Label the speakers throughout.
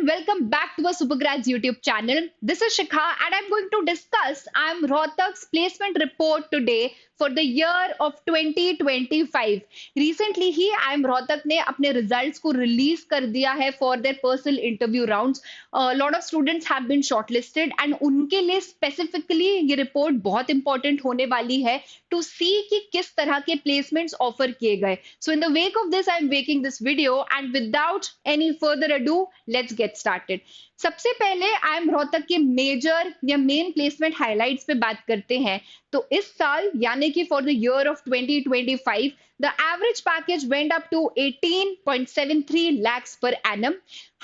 Speaker 1: welcome back to our Supergrads YouTube channel. This is Shikha and I'm going to discuss Rohtak's placement report today for the year of 2025. Recently he Rohtak ने अपने results को release कर दिया है for their personal interview rounds. A lot of students have been shortlisted and उनके लिए specifically ये report बहुत important होने वाली है to see कि किस तरह के placements offer किए गए. So in the wake of this, I'm making this video and without any further ado, let's get started. सबसे पहले रोहतक के मेजर या मेन प्लेसमेंट हाइलाइट्स पे बात करते हैं. तो इस साल यानी कि for the year of 2025 the average package went up to 18.73 lakhs पर एनम.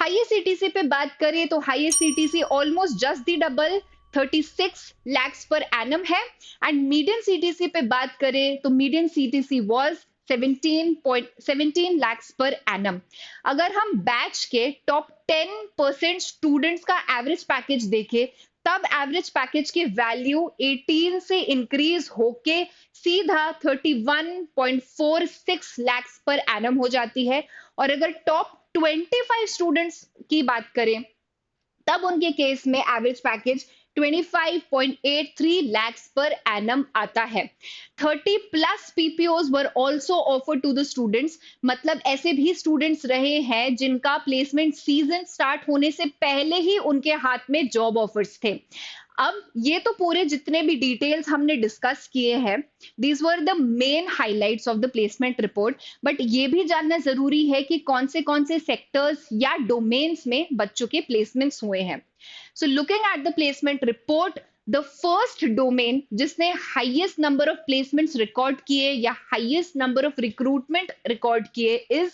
Speaker 1: हाईएस्ट सीटीसी पे बात करें तो highest CTC almost just the double 36 lakhs पर एनम है. एंड मीडियन सीटीसी पे बात करें तो मीडियन सीटीसी वाज 17 lakhs पर एनम. अगर हम बैच के टॉप 10% स्टूडेंट्स का एवरेज पैकेज देखें तब एवरेज पैकेज की वैल्यू 18 से इंक्रीज होके सीधा 31.46 lakhs पर एनम हो जाती है. और अगर टॉप 25 स्टूडेंट्स की बात करें तब उनके केस में average package 25.83 lakhs per annum आता है. 30 plus PPOs were also offered to the students. मतलब ऐसे भी स्टूडेंट्स रहे हैं जिनका प्लेसमेंट सीजन स्टार्ट होने से पहले ही उनके हाथ में जॉब ऑफर्स थे. अब ये तो पूरे जितने भी डिटेल्स हमने डिस्कस किए हैं, these were the main highlights of the placement report. But ये भी जानना जरूरी है कि कौन से सेक्टर्स या डोमेन्स में बच्चों के प्लेसमेंट्स हुए हैं. So looking at the placement report, the first domain जिसने highest number of placements record किए या highest number of recruitment record किए is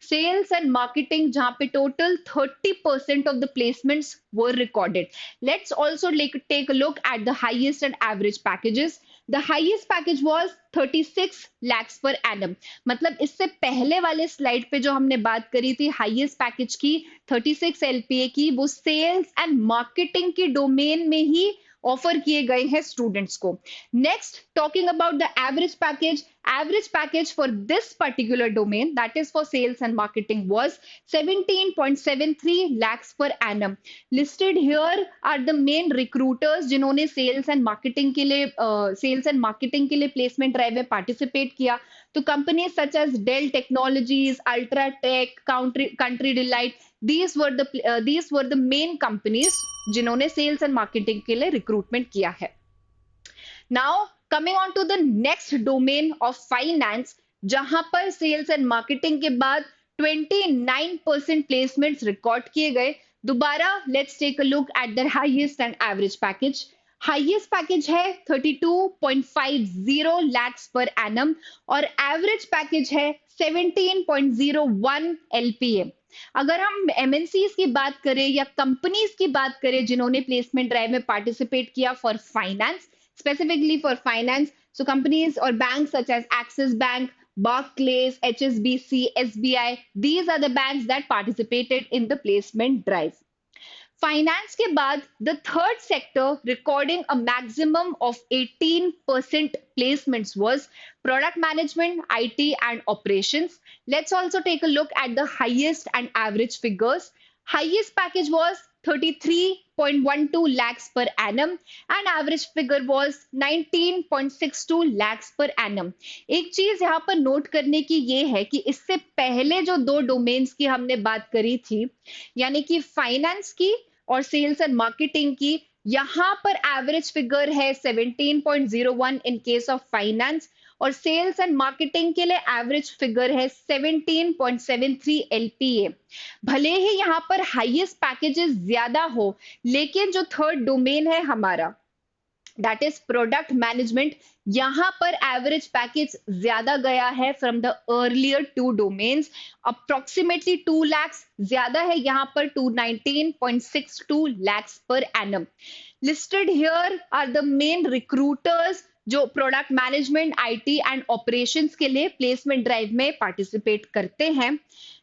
Speaker 1: sales and marketing, जहाँ पे total 30% of the placements were recorded. Let's also take a look at the highest and average packages. The highest package was 36 lakhs per annum. मतलब इससे पहले वाले slide पे जो हमने बात करी थी हाईएस्ट पैकेज की 36 LPA की, वो सेल्स एंड मार्केटिंग के डोमेन में ही ऑफर किए गए हैं स्टूडेंट्स को. Next, talking about the average package for this particular domain, that is for sales and marketing, was 17.73 lakhs पर annum. Listed here are the main recruiters जिन्होंने sales and marketing के लिए प्लेसमेंट ड्राइव में participate किया. तो companies such as Dell Technologies, UltraTech, Country Delight, these were the main companies जिन्होंने sales and marketing के लिए रिक्रूटमेंट किया है. Now coming on to the next domain of finance, जहां पर सेल्स एंड मार्केटिंग के बाद 29% प्लेसमेंट्स रिकॉर्ड किए गए. दोबारा let's take a look at the highest and average package. Highest package है 32.50 lakhs पर एनम और एवरेज पैकेज है 17.01 LPA. अगर हम एमएनसीज की बात करें या कंपनीज की बात करें जिन्होंने प्लेसमेंट ड्राइव में पार्टिसिपेट किया for finance, specifically for finance, so companies और bank such as Axis bank, Barclays, HSBC, SBI, these are the banks that participated in the placement drive. Finance के बाद the third sector recording a maximum of 18% placements was product management, IT and operations. Let's also take a look at the highest and average figures. Highest package was 33.12 lakhs per annum and average figure was 19.62 lakhs per annum. एक चीज यहाँ पर note करने की ये है कि इससे पहले जो दो डोमेन्स की हमने बात करी थी, यानी कि फाइनेंस की और सेल्स एंड मार्केटिंग की, यहाँ पर एवरेज फिगर है 17.01 इन केस ऑफ फाइनेंस और सेल्स एंड मार्केटिंग के लिए एवरेज फिगर है 17.73 LPA. भले ही यहाँ पर हाईएस्ट पैकेजेस ज्यादा हो, लेकिन जो थर्ड डोमेन है हमारा, दैट इज प्रोडक्ट मैनेजमेंट, यहाँ पर एवरेज पैकेज ज्यादा गया है from the earlier two domains. Approximately 2 lakhs ज्यादा है यहाँ पर 219.62 lakhs पर annum. Listed here are the main recruiters जो product management, IT and operations के लिए प्लेसमेंट ड्राइव में पार्टिसिपेट करते हैं.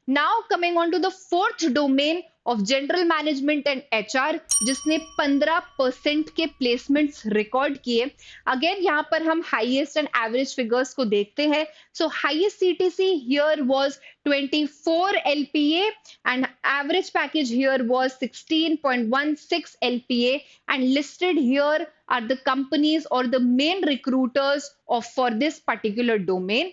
Speaker 1: Now coming on to the fourth domain of general management and HR, जिसने 15% के प्लेसमेंट्स रिकॉर्ड किए। अगेन यहाँ पर हम हाईएस्ट एंड एवरेज फिगर्स को देखते हैं। सो highest CTC here was 24 LPA and average package here was 16.16 LPA, and listed here are the companies or the main recruiters of for this particular domain.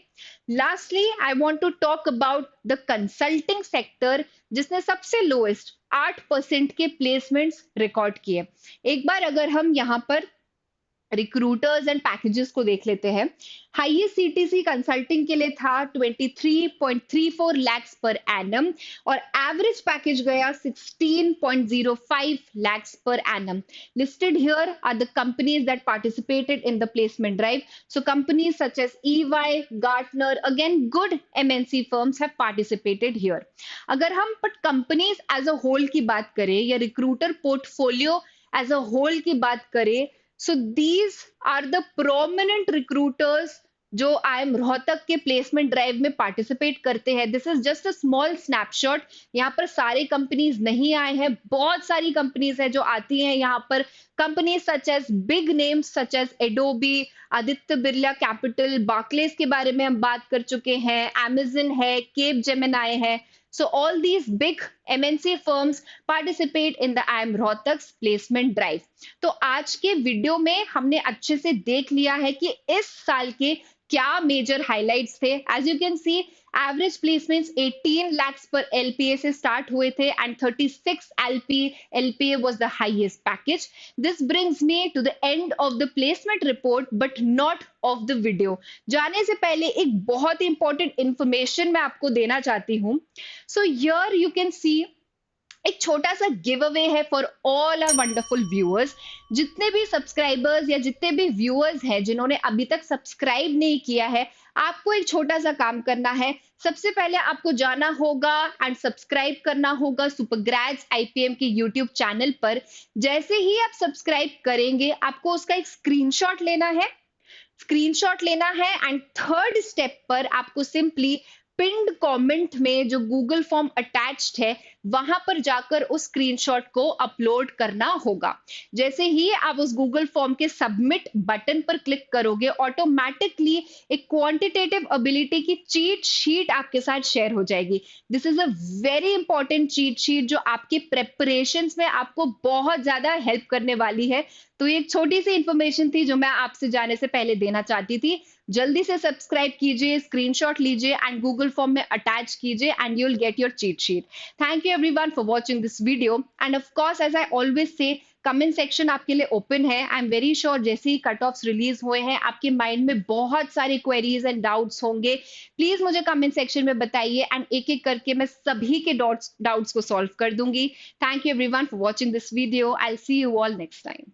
Speaker 1: Lastly, I want to talk about the consulting sector, जिसने सबसे lowest 8% के placements record किए। एक बार अगर हम यहाँ पर recruiters and packages को देख लेते हैं। हाईएस्ट सीटीसी कंसल्टिंग के लिए था 23.34 lakhs पर एनम, और एवरेज पैकेज गया 16.05 lakhs पर annum. Listed here are the companies that participated in the placement drive. So companies such as EY, Gartner, again good MNC firms have participated here. अगर हम companies as a whole की बात करें या recruiter portfolio as a whole की बात करें, so these are the prominent recruiters जो IIM रोहतक के प्लेसमेंट ड्राइव में पार्टिसिपेट करते हैं। This is just a small snapshot. यहाँ पर सारे कंपनीज नहीं आए हैं, बहुत सारी कंपनीज है जो आती हैं यहाँ पर। Companies such as big names such as Adobe, Aditya Birla Capital, Barclays के बारे में हम बात कर चुके हैं, Amazon है, केप जेमिनाई है। So all these big MNC firms participate in the IIM Rohtak's placement drive. तो आज के वीडियो में हमने अच्छे से देख लिया है कि इस साल के क्या मेजर हाइलाइट्स थे। As you can see, average placements 18 lakhs per LPA से स्टार्ट हुए थे and 36 LPA was the highest package. This brings me to the end of the placement report but not of the video. जाने से पहले एक बहुत ही important information मैं आपको देना चाहती हूँ। So here you can see एक छोटा सा गिव अवे है for all our wonderful viewers. जितने भी सब्सक्राइबर्स या जितने भी व्यूअर्स हैं जिन्होंने अभी तक सब्सक्राइब नहीं किया है, आपको एक छोटा सा काम करना है। सबसे पहले आपको जाना होगा एंड सब्सक्राइब करना होगा सुपरग्रेड्स IPM के यूट्यूब चैनल पर। जैसे ही आप सब्सक्राइब करेंगे, आपको उसका एक स्क्रीनशॉट लेना है एंड थर्ड स्टेप पर आपको सिंपली पिन्ड कमेंट में जो गूगल फॉर्म अटैच्ड है वहां पर जाकर उस स्क्रीनशॉट को अपलोड करना होगा। जैसे ही आप उस गूगल फॉर्म के सबमिट बटन पर क्लिक करोगे, ऑटोमेटिकली एक क्वांटिटेटिव एबिलिटी की चीट शीट आपके साथ शेयर हो जाएगी। This is a very important cheat sheet जो आपकी प्रेपरेशंस में आपको बहुत ज्यादा हेल्प करने वाली है। तो ये एक छोटी सी इंफॉर्मेशन थी जो मैं आपसे जाने से पहले देना चाहती थी। जल्दी से सब्सक्राइब कीजिए, स्क्रीनशॉट लीजिए एंड गूगल फॉर्म में अटैच कीजिए and you will get your cheat sheet. Thank you everyone for watching this video and of course as I always say, comment section आपके लिए ओपन है। आई एम वेरी श्योर जैसे ही cut offs release हुए हैं आपके mind में बहुत सारे क्वेरीज एंड डाउट्स होंगे। प्लीज मुझे कमेंट सेक्शन में बताइए एंड एक एक करके मैं सभी के डाउट्स को सॉल्व कर दूंगी। Thank you everyone for watching this video. I will see you all next time.